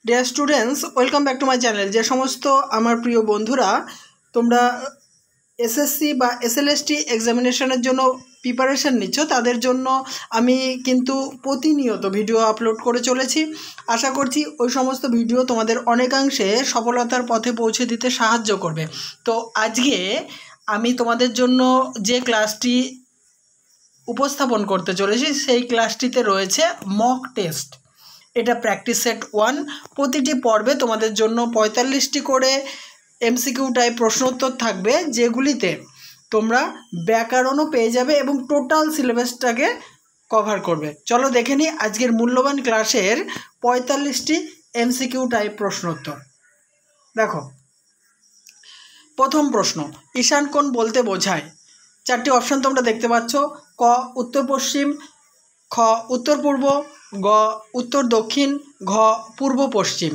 Dear students, welcome back to my channel. যে সমস্ত আমার প্রিয় বন্ধুরা তোমরা এসএসসি বা এসএলএসটি এক্সামিনেশনের জন্য প্রিপারেশান নিচ্ছ, তাদের জন্য আমি কিন্তু প্রতিনিয়ত ভিডিও আপলোড করে চলেছি। আশা করছি ওই সমস্ত ভিডিও তোমাদের অনেকাংশে সফলতার পথে পৌঁছে দিতে সাহায্য করবে। তো আজকে আমি তোমাদের জন্য যে ক্লাসটি উপস্থাপন করতে চলেছি সেই ক্লাসটিতে রয়েছে মক টেস্ট। এটা প্র্যাকটিস সেট 1। প্রতিটি পর্বে তোমাদের জন্য 45টি করে এমসিকিউ টাইপ প্রশ্নোত্তর থাকবে, যেগুলিতে তোমরা ব্যাকরণও পেয়ে যাবে এবং টোটাল সিলেবাসটাকে কভার করবে। চলো দেখে নিই আজকের মূল্যবান ক্লাসের 45টি এমসিকিউ টাইপ প্রশ্নোত্তর। দেখো, প্রথম প্রশ্ন, ঈশান কোণ বলতে বোঝায়? 4টি অপশান তোমরা দেখতে পাচ্ছ। ক উত্তর পশ্চিম, খ উত্তর পূর্ব, গ উত্তর দক্ষিণ, ঘ পূর্ব পশ্চিম।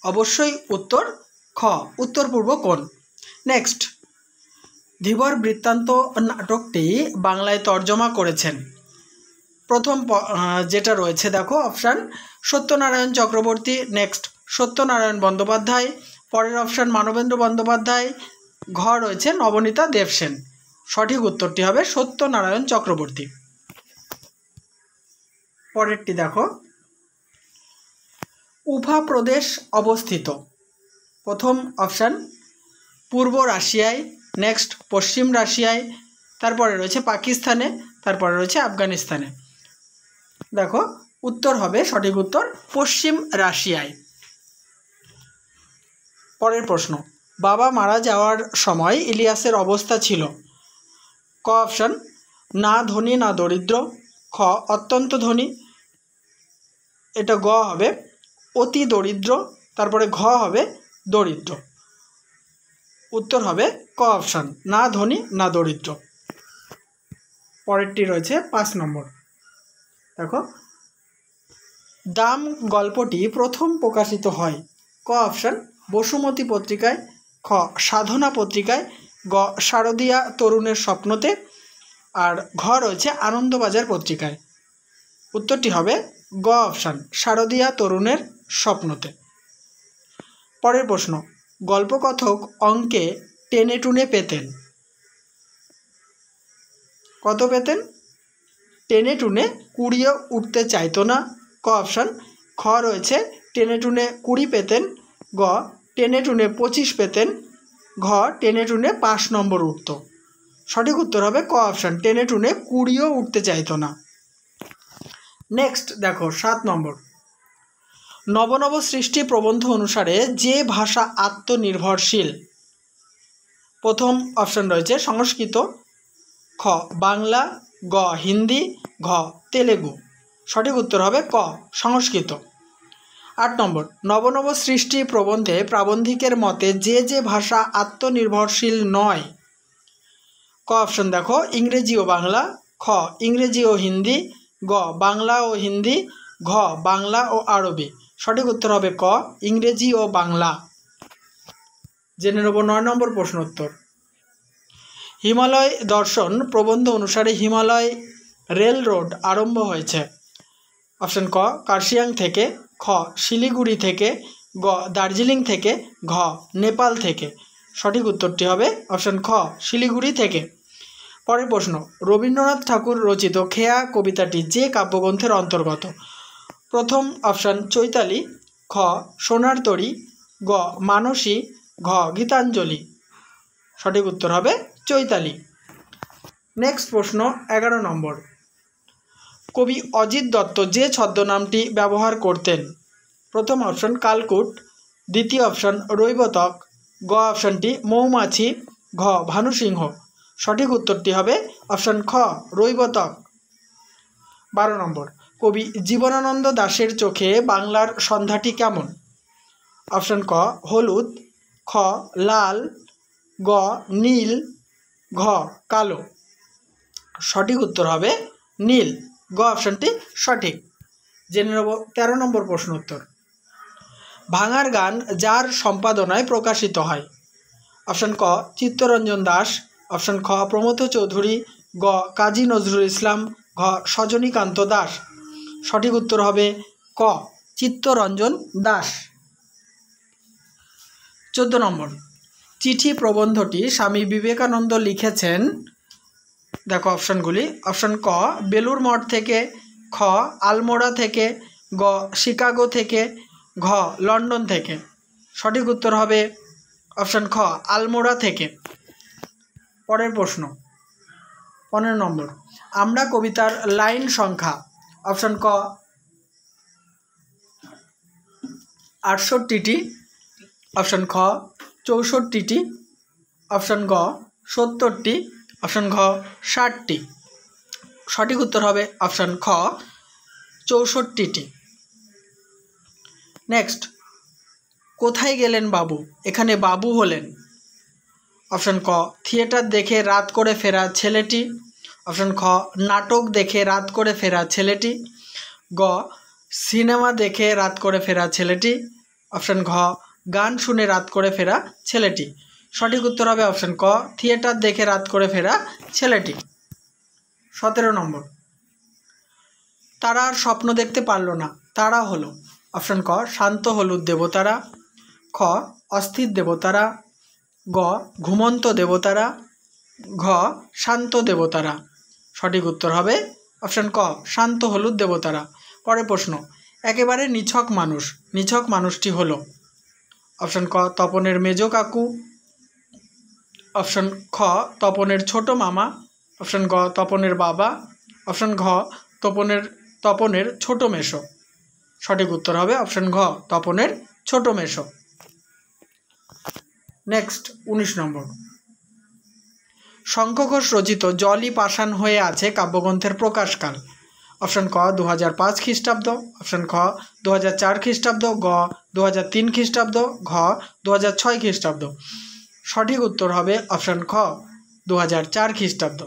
অবশ্যই উত্তর খ উত্তর পূর্ব কোণ। নেক্সট, ধীবর বৃত্তান্ত নাটকটি বাংলায় তর্জমা করেছেন? প্রথম যেটা রয়েছে দেখো অপশান সত্যনারায়ণ চক্রবর্তী, নেক্সট সত্যনারায়ণ বন্দ্যোপাধ্যায়, পরের অপশান মানবেন্দ্র বন্দ্যোপাধ্যায়, ঘ রয়েছে নবনীতা দেবসেন। সঠিক উত্তরটি হবে সত্যনারায়ণ চক্রবর্তী। পরেরটি দেখো, উফা প্রদেশ অবস্থিত? প্রথম অপশান পূর্ব রাশিয়ায়, নেক্সট পশ্চিম রাশিয়ায়, তারপরে রয়েছে পাকিস্তানে, তারপরে রয়েছে আফগানিস্তানে। দেখো উত্তর হবে, সঠিক উত্তর পশ্চিম রাশিয়ায়। পরের প্রশ্ন, বাবা মারা যাওয়ার সময় ইলিয়াসের অবস্থা ছিল? ক অপশান না ধনী না দরিদ্র, খ অত্যন্ত ধনী, এটা গ হবে অতি দরিদ্র, তারপরে ঘ হবে দরিদ্র। উত্তর হবে ক অপশান না ধনী না দরিদ্র। পরেরটি রয়েছে 5 নম্বর। দেখো, দাম গল্পটি প্রথম প্রকাশিত হয়? ক অপশান বসুমতী পত্রিকায়, খ সাধনা পত্রিকায়, গ শারদীয়া তরুণের স্বপ্নতে, আর ঘ রয়েছে আনন্দবাজার পত্রিকায়। উত্তরটি হবে গ অপশান শারদীয়া তরুণের স্বপ্নতে। পরের প্রশ্ন, গল্পকথক অঙ্কে টেনে টুনে পেতেন? কত পেতেন? টেনে টুনে 20 উঠতে চাইতো না। ক অপশান খ রয়েছে টেনে টুনে 20 পেতেন, গ টেনে টুনে 25 পেতেন, ঘ টেনে টুনে 5 নম্বর উঠত। সঠিক উত্তর হবে ক অপশান টেনে টুনে 20 উঠতে চাইতো না। নেক্সট দেখো 7 নম্বর, নবনব সৃষ্টি প্রবন্ধ অনুসারে যে ভাষা আত্মনির্ভরশীল? প্রথম অপশান রয়েছে সংস্কৃত, খ বাংলা, গ হিন্দি, ঘ তেলেগু। সঠিক উত্তর হবে ক সংস্কৃত। 8 নম্বর, নবনব সৃষ্টি প্রবন্ধে প্রাবন্ধিকের মতে যে যে ভাষা আত্মনির্ভরশীল নয়? ক অপশান দেখো ইংরেজি ও বাংলা, খ ইংরেজি ও হিন্দি, গ বাংলা ও হিন্দি, ঘ বাংলা ও আরবি। সঠিক উত্তর হবে ক ইংরেজি ও বাংলা। জেনে নেব 9 নম্বর প্রশ্নোত্তর। হিমালয় দর্শন প্রবন্ধ অনুসারে হিমালয় রেল রোড আরম্ভ হয়েছে? অপশান ক কার্শিয়াং থেকে, খ শিলিগুড়ি থেকে, গ দার্জিলিং থেকে, ঘ নেপাল থেকে। সঠিক উত্তরটি হবে অপশান খ শিলিগুড়ি থেকে। পরের প্রশ্ন, রবীন্দ্রনাথ ঠাকুর রচিত খেয়া কবিতাটি যে কাব্যগ্রন্থের অন্তর্গত? প্রথম অপশান চৈতালি, খ সোনার তরী, গ মানসী, ঘ গীতাঞ্জলি। সঠিক উত্তর হবে চৈতালি। নেক্সট প্রশ্ন 11 নম্বর, কবি অজিত দত্ত যে ছদ্মনামটি ব্যবহার করতেন? প্রথম অপশান কালকুট, দ্বিতীয় অপশান রৈবতক, গ অপশানটি মৌমাছি, ঘ ভানুসিংহ। সঠিক উত্তরটি হবে অপশান খ রৈবতক। 12 নম্বর, কবি জীবনানন্দ দাশের চোখে বাংলার সন্ধ্যাটি কেমন? অপশান ক হলুদ, খ লাল, গ নীল, ঘ কালো। সঠিক উত্তর হবে নীল, গ অপশানটি সঠিক। জেনে নেব 13 নম্বর প্রশ্ন উত্তর। ভাঙার গান যার সম্পাদনায় প্রকাশিত হয়? অপশান ক চিত্তরঞ্জন দাস, অপশান খ প্রমথ চৌধুরী, গ কাজী নজরুল ইসলাম, ঘ সজনীকান্ত দাস। সঠিক উত্তর হবে ক চিত্তরঞ্জন দাস। 14 নম্বর, চিঠি প্রবন্ধটি স্বামী বিবেকানন্দ লিখেছেন। দেখো অপশনগুলি। অপশন ক বেলুর মঠ থেকে, খ আলমোড়া থেকে, গ শিকাগো থেকে, ঘ লন্ডন থেকে। সঠিক উত্তর হবে অপশন খ আলমোড়া থেকে। পরের প্রশ্ন 15 নম্বর, আমরা কবিতার লাইন সংখ্যা। অপশন ক 68টি, অপশন খ 64টি, অপশন গ 70টি, অপশন ঘ 60টি। সঠিক উত্তর হবে অপশন খ 64টি। নেক্সট, কোথায় গেলেন বাবু? এখানে বাবু হলেন। অপশন ক থিয়েটার দেখে রাত করে ফেরা ছেলেটি, অপশন খ নাটক দেখে রাত করে ফেরা ছেলেটি, গ সিনেমা দেখে রাত করে ফেরা ছেলেটি, অপশন ঘ গান শুনে রাত করে ফেরা ছেলেটি। সঠিক উত্তর হবে অপশন ক থিয়েটার দেখে রাত করে ফেরা ছেলেটি। 17 নম্বর, তারা আর স্বপ্ন দেখতে পারল না, তারা হলো। অপশন ক শান্ত হলুদ দেবতারা, খ অস্থির দেবতারা, গ ঘুমন্ত দেবতারা, ঘ শান্ত দেবতারা। সঠিক উত্তর হবে অপশন ক শান্ত হলুদ দেবতারা। পরের প্রশ্ন, একেবারে নিছক মানুষ, নিছক মানুষটি হলো। অপশন ক তপনের মেজ কাকু, অপশন খ তপনের ছোট মামা, অপশন গ তপনের বাবা, অপশন ঘ তপনের ছোট মেসো। সঠিক উত্তর হবে অপশন ঘ তপনের ছোট মেসো। নেক্সট 19 নম্বর, শঙ্খ ঘোষ রচিত জলই পাষাণ হয়ে আছে কাব্যগ্রন্থের প্রকাশকাল। অপশন ক 2005 খ্রিস্টাব্দ, অপশন খ 2004 খ্রিস্টাব্দ, গ 2003 খ্রিস্টাব্দ, ঘ 2006 খ্রিস্টাব্দ। সঠিক উত্তর হবে অপশন খ 2004 খ্রিস্টাব্দ।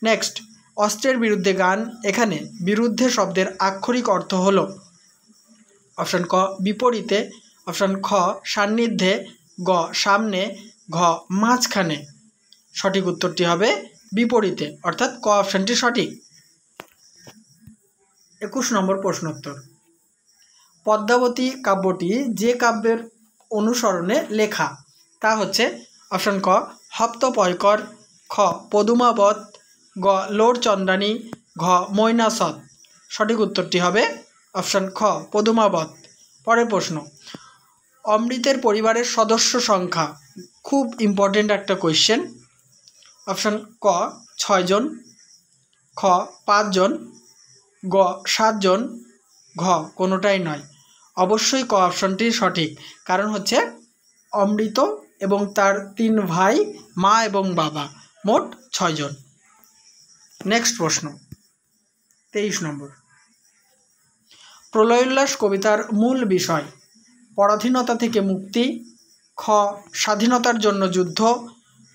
নেক্সট, অস্ত্রের বিরুদ্ধে গান, এখানে বিরুদ্ধে শব্দের আক্ষরিক অর্থ হলো। অপশন ক বিপরীতে, অপশন খ সান্নিধ্যে, গ সামনে, ঘ মাঝখানে। সঠিক উত্তরটি হবে বিপরীতে, অর্থাৎ ক অপশনটি সঠিক। 21 নম্বর প্রশ্নোত্তর, পদ্মাবতী কাব্যটি যে কাব্যের অনুসরণে লেখা তা হচ্ছে। অপশন ক হপ্তপয়কর, খ পদুমাবত, গ লোরচন্দ্রানী, ঘ মৈনাসৎ। সঠিক উত্তরটি হবে অপশন খ পদুমাবত। পরের প্রশ্ন, অমৃতের পরিবারের সদস্য সংখ্যা, খুব ইম্পর্টেন্ট একটা কোয়েশ্চেন। অপশন ক 6 জন, খ 5 জন, গ 7 জন, ঘ কোনোটাই নয়। অবশ্যই ক অপশনটি সঠিক, কারণ হচ্ছে অমৃত এবং তার 3 ভাই, মা এবং বাবা, মোট 6 জন। নেক্সট প্রশ্ন 23 নম্বর, প্রলয়োল্লাস কবিতার মূল বিষয়। পরাধীনতা থেকে মুক্তি, খ স্বাধীনতার জন্য যুদ্ধ,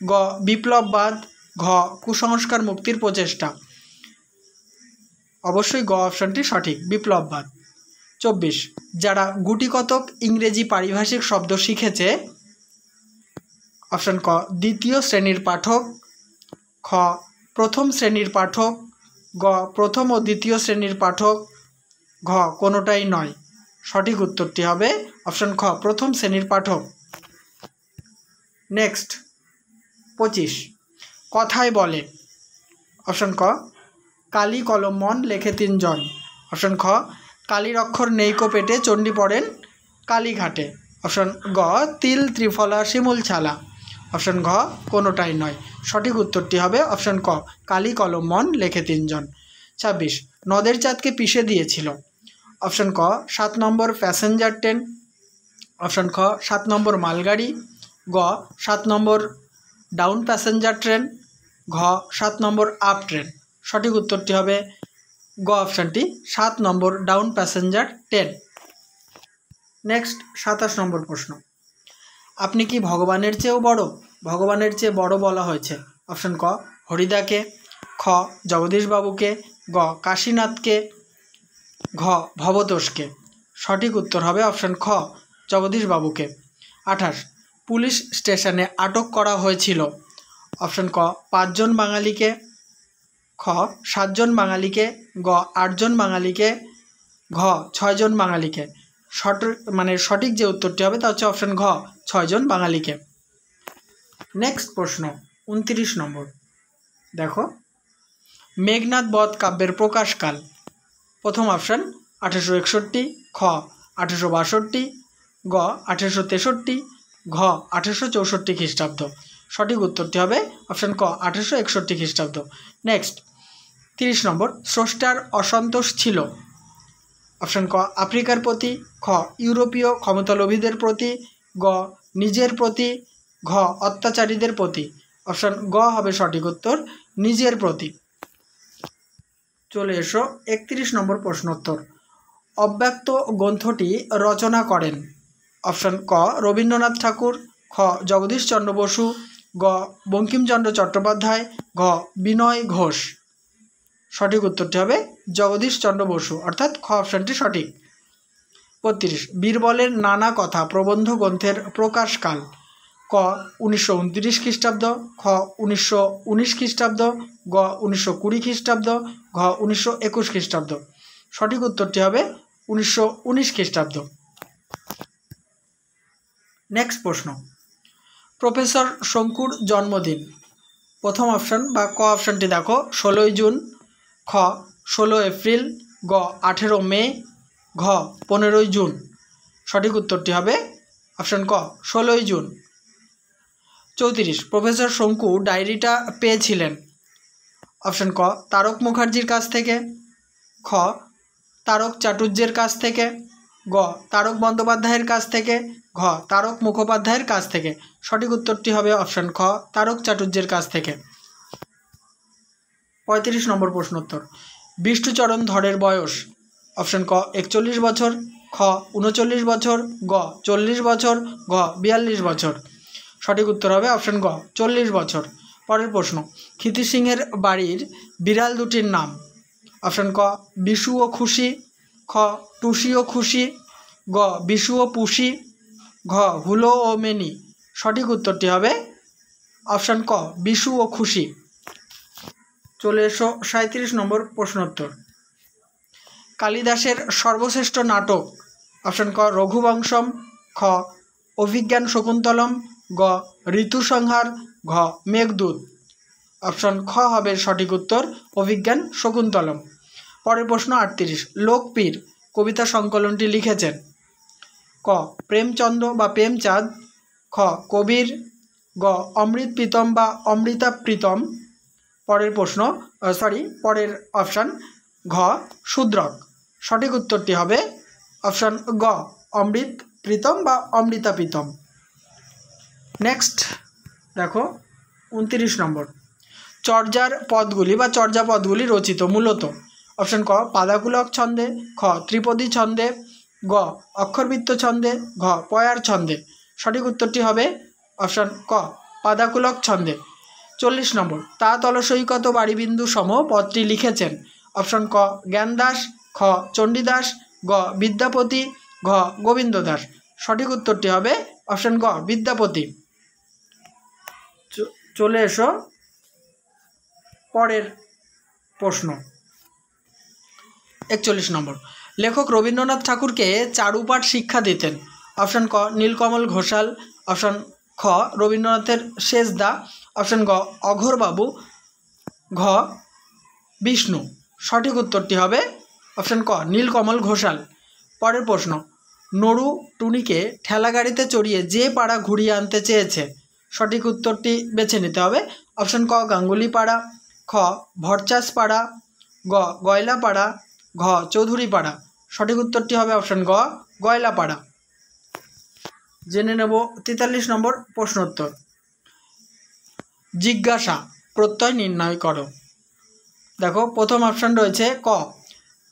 গ বিপ্লববাদ, ঘ কুসংস্কার মুক্তির প্রচেষ্টা। অবশ্যই গ অপশনটি সঠিক, বিপ্লববাদ। 24, যারা গুটিকতক ইংরেজি পারিভাষিক শব্দ শিখেছে। অপশন ক দ্বিতীয় শ্রেণীর পাঠক, খ প্রথম শ্রেণীর পাঠক, গ প্রথম ও দ্বিতীয় শ্রেণীর পাঠক, ঘ কোনোটাই নয়। সঠিক উত্তরটি হবে অপশন খ প্রথম শ্রেণীর পাঠক। নেক্সট 25, কথায় বলে। অপশন ক কালি কলম মন লেখে 3 জন। অপশন খ কালির অক্ষর নেইকো পেটে চণ্ডী পড়েন কালীঘাটে। অপশন গ তিল ত্রিফলা শিমুল ছালা। অপশন ঘ কোনোটাই নয়। সঠিক উত্তরটি হবে অপশন ক কালি কলম মন লেখে 3 জন। 26, নদের চাঁদকে পিষে দিয়েছিল। অপশন ক 7 নম্বর প্যাসেঞ্জার ট্রেন, অপশন খ 7 নম্বর মালগাড়ি, গ 7 নম্বর ডাউন প্যাসেঞ্জার ট্রেন, ঘ 7 নম্বর আপ ট্রেন। সঠিক উত্তরটি হবে গ অপশানটি 7 নম্বর ডাউন প্যাসেঞ্জার ট্রেন। নেক্সট 27 নম্বর প্রশ্ন, আপনি কি ভগবানের চেয়েও বড়? ভগবানের চেয়ে বড় বলা হয়েছে। অপশন ক হরিদাকে, খ জগদীশবাবুকে, গ কাশীনাথকে, ঘ ভবতোষকে। সঠিক উত্তর হবে অপশন খ জগদীশবাবুকে। 28, পুলিশ স্টেশনে আটক করা হয়েছিল। অপশন ক 5 জন বাঙালিকে, খ 7 জন বাঙালিকে, গ 8 জন বাঙালিকে, ঘ 6 জন বাঙালিকে। সঠিক যে উত্তরটি হবে তা হচ্ছে অপশন ঘ, 6 জন বাঙালিকে। নেক্সট প্রশ্ন 29 নম্বর। দেখো, মেঘনাদ বধ কাব্যের প্রকাশকাল। প্রথম অপশন 1861, খ 1862, গ 1863, ঘ 1864 খ্রিস্টাব্দ। সঠিক উত্তরটি হবে অপশন ক, 1861 খ্রিস্টাব্দ। নেক্সট 30 নম্বর। স্রষ্টার অসন্তোষ ছিল। অপশন ক, আফ্রিকার প্রতি, খ ইউরোপীয় ক্ষমতালোভীদের প্রতি, গ নিজের প্রতি, ঘ অত্যাচারীদের প্রতি। অপশন গ হবে সঠিক উত্তর, নিজের প্রতি। চলে এসো 31 নম্বর প্রশ্নোত্তর। অব্যক্ত গ্রন্থটি রচনা করেন। অপশন ক, রবীন্দ্রনাথ ঠাকুর, খ জগদীশচন্দ্র বসু, গ বঙ্কিমচন্দ্র চট্টোপাধ্যায়, ঘ বিনয় ঘোষ। সঠিক উত্তরটি হবে জগদীশচন্দ্র বসু, অর্থাৎ খ অপশানটি সঠিক। 32 বীরবলের নানা কথা প্রবন্ধ গ্রন্থের প্রকাশকাল। ক 1929 খ্রিস্টাব্দ, খ 1919 খ্রিস্টাব্দ, গ 1920 খ্রিস্টাব্দ, ঘ 1921 খ্রিস্টাব্দ। সঠিক উত্তরটি হবে 1919 খ্রিস্টাব্দ। নেক্সট প্রশ্ন। প্রফেসর শঙ্কুর জন্মদিন। প্রথম অপশান বা ক অপশানটি দেখো 16 জুন, খ 16 এপ্রিল, গ 18 মে, ঘ 15 জুন। সঠিক উত্তরটি হবে অপশান ক, 16 জুন। 34 প্রফেসর শঙ্কু ডায়েরিটা পেয়েছিলেন। অপশান ক, তারক মুখার্জির কাছ থেকে, খ তারক চাটুর্যের কাছ থেকে, গ তারক বন্দ্যোপাধ্যায়ের কাছ থেকে, ঘ তারক মুখোপাধ্যায়ের কাছ থেকে। সঠিক উত্তরটি হবে অপশান খ, তারক চাটুর্যের কাছ থেকে। 35 নম্বর প্রশ্নোত্তর। বিষ্ণুচরণ ধরের বয়স। অপশান ক 41 বছর, খ 39 বছর, গ 40 বছর, ঘ 42 বছর। সঠিক উত্তর হবে অপশান গ, 40 বছর। পরের প্রশ্ন। ক্ষিতি সিংয়ের বাড়ির বিড়াল দুটির নাম। অপশান ক, বিশু ও খুশি, খ টুসি ও খুশি, গ বিশু ও পুষি, ঘ হুলো ও মেনি। সঠিক উত্তরটি হবে অপশান ক, বিশু ও খুশি। চলে এসো 37 নম্বর প্রশ্নোত্তর। কালিদাসের সর্বশ্রেষ্ঠ নাটক। অপশান ক, রঘুবংশম, খ অভিজ্ঞান শকুন্তলম, গ ঋতুসংহার, ঘ মেঘদূত। অপশান খ হবে সঠিক উত্তর, অভিজ্ঞান শকুন্তলম। পরের প্রশ্ন 38। লোকপীর কবিতা সংকলনটি লিখেছেন। ক প্রেমচন্দ্র বা প্রেমচাঁদ, খ কবির, গ অমৃত প্রীতম বা অমৃতা প্রীতম। পরের অপশান ঘ শূদ্রক। সঠিক উত্তরটি হবে অপশান গ, অমৃত প্রীতম বা অমৃতা প্রীতম। নেক্সট দেখো 29 নম্বর। চর্যার পদগুলি বা চর্যাপদগুলি রচিত মূলত। অপশান ক, পাদাকুলক ছন্দে, খ ত্রিপদী ছন্দে, গ অক্ষরবৃত্ত ছন্দে, ঘ পয়ার ছন্দে। সঠিক উত্তরটি হবে অপশান ক, পাদাকুলক ছন্দে। 40 নম্বর। তা তলসৈকত বাড়িবিন্দু সম পদটি লিখেছেন। অপশান ক জ্ঞানদাস, খ চণ্ডীদাস, গ বিদ্যাপতি, ঘ গোবিন্দ দাস। সঠিক উত্তরটি হবে অপশান গ, বিদ্যাপতি। চলে এসো পরের প্রশ্ন 41 নম্বর। লেখক রবীন্দ্রনাথ ঠাকুরকে চারুপাঠ শিক্ষা দিতেন। অপশান ক নীলকমল ঘোষাল, অপশান খ রবীন্দ্রনাথের শেষদা, অপশান গ অঘোরবাবু, ঘ বিষ্ণু। সঠিক উত্তরটি হবে অপশান ক নীলকমল ঘোষাল। পরের প্রশ্ন। নরু টুনিকে ঠেলাগাড়িতে চড়িয়ে যে পাড়া ঘুরিয়ে আনতে চেয়েছে। সঠিক উত্তরটি বেছে নিতে হবে। অপশান ক গাঙ্গুলি পাড়া, খ ভরচাষ পাড়া, গ গয়লা পাড়া, ঘ চৌধুরী পাড়া। সঠিক উত্তরটি হবে অপশান গ, গয়লা পাড়া। জেনে নেব 43 নম্বর প্রশ্নোত্তর। জিজ্ঞাসা প্রত্যয় নির্ণয় করো। দেখো, প্রথম অপশান রয়েছে ক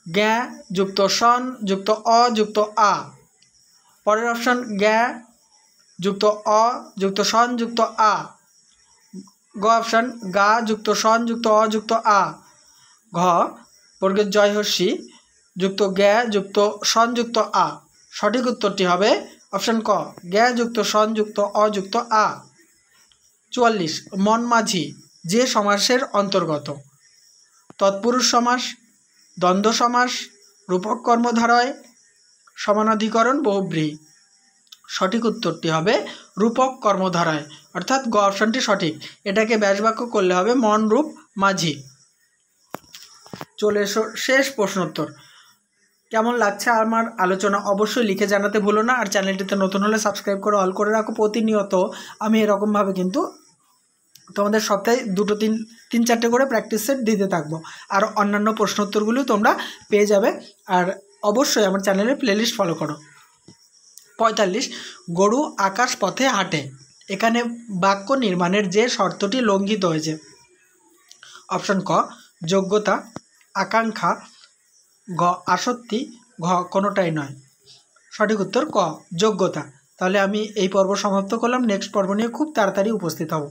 জ্ঞা যুক্ত সন যুক্ত অ যুক্ত আ। পরের অপশান জ্ঞা যুক্ত অ যুক্ত সন যুক্ত আ। গ অপশান গা যুক্ত সন যুক্ত অ যুক্ত আ। ঘ বর্গের জয় হর্ষি যুক্ত জ্ঞা যুক্ত সন যুক্ত আ। সঠিক উত্তরটি হবে অপশান ক জ্ঞা যুক্ত সন যুক্ত অ যুক্ত আ। 44 মনমাঝি যে সমাসের অন্তর্গত। তৎপুরুষ সমাস, দ্বন্দ্ব সমাস, রূপক কর্মধারয়, সমানাধিকরণ বহুব্রীহি। সঠিক উত্তরটি হবে রূপক কর্মধারায়, অর্থাৎ গ অপশনটি সঠিক। এটাকে ব্যাসবাক্য করলে হবে মনরূপ মাঝি। চলে এসো শেষ প্রশ্নোত্তর। কেমন লাগছে আমার আলোচনা অবশ্যই লিখে জানাতে ভুলো না। আর চ্যানেলটিতে নতুন হলে সাবস্ক্রাইব করে অল করে রাখো। প্রতিনিয়ত আমি এরকমভাবে কিন্তু তোমাদের সপ্তাহে 2-3-4টে করে প্র্যাকটিস সেট দিতে থাকবো। আর অন্যান্য প্রশ্নোত্তরগুলিও তোমরা পেয়ে যাবে। আর অবশ্যই আমার চ্যানেলের প্লেলিস্ট ফলো করো। 45 গরু আকাশ পথে হাঁটে। এখানে বাক্য নির্মাণের যে শর্তটি লঙ্ঘিত হয়েছে। অপশন ক যোগ্যতা, আকাঙ্ক্ষা, গ আসক্তি, ঘ কোনোটাই নয়। সঠিক উত্তর ক যোগ্যতা। তাহলে আমি এই পর্ব সমাপ্ত করলাম। নেক্সট পর্ব নিয়ে খুব তাড়াতাড়ি উপস্থিত হব।